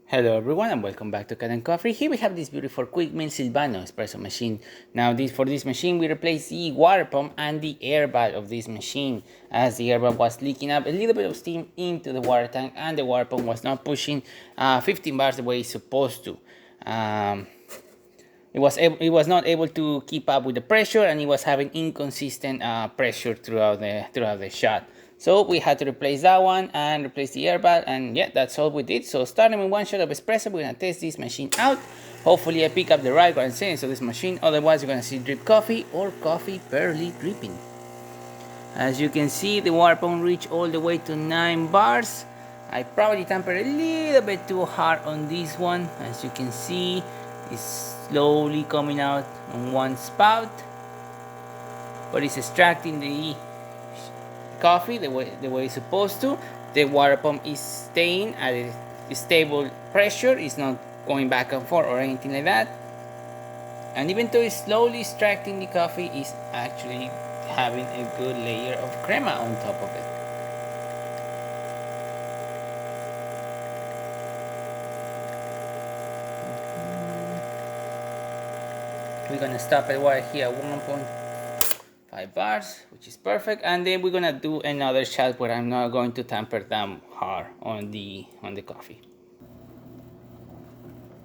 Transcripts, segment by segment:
Hello everyone and welcome back to Kanen Coffee. Here we have this beautiful quick meal Silvano espresso machine. Now for this machine we replaced the water pump and the air valve of this machine, as the air valve was leaking up a little bit of steam into the water tank and the water pump was not pushing 15 bars the way it's supposed to. It was not able to keep up with the pressure, and it was having inconsistent pressure throughout the shot. So we had to replace that one and replace the air valve, and yeah, that's all we did. So starting with one shot of espresso, we're gonna test this machine out. Hopefully I pick up the right settings of this machine, otherwise you're gonna see drip coffee or coffee barely dripping. As you can see, the water pump reached all the way to 9 bars. I probably tampered a little bit too hard on this one. As you can see, it's slowly coming out on one spout, but it's extracting the coffee the way it's supposed to. The water pump is staying at a stable pressure. It's not going back and forth or anything like that. And even though it's slowly extracting the coffee, it's actually having a good layer of crema on top of it. We're gonna stop it right here at 1.5 bars, which is perfect, and then we're gonna do another shot where I'm not going to tamper them hard on the coffee.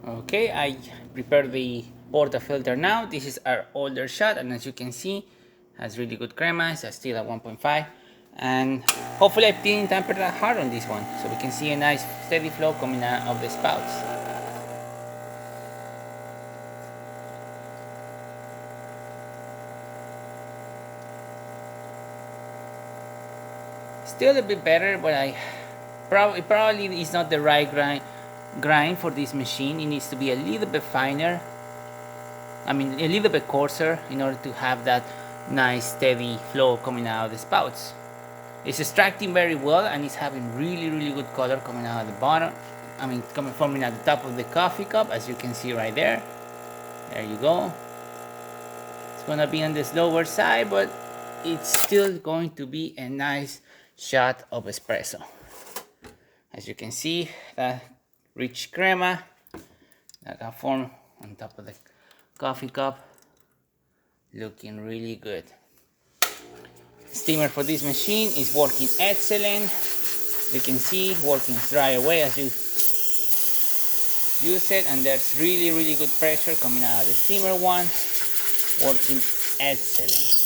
Okay, I prepared the portafilter now. This is our older shot, and as you can see, has really good crema. It's still at 1.5, and hopefully I didn't tamper that hard on this one, so we can see a nice steady flow coming out of the spouts. Still a bit better, but probably is not the right grind for this machine. It needs to be a little bit finer. I mean, a little bit coarser in order to have that nice steady flow coming out of the spouts. It's extracting very well, and it's having really good color coming out of the bottom. I mean, forming at the top of the coffee cup, as you can see right there. There you go. It's gonna be on the slower side, but it's still going to be a nice shot of espresso. As you can see, that rich crema that got formed on top of the coffee cup, looking really good. Steamer for this machine is working excellent. You can see working right away as you use it, and there's really good pressure coming out of the steamer one, working excellent.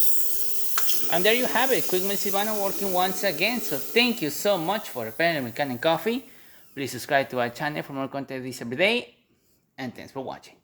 And there you have it, Quick Meal Silvano working once again. So thank you so much for preparing Kanen Coffee. Please subscribe to our channel for more content this every day, and thanks for watching.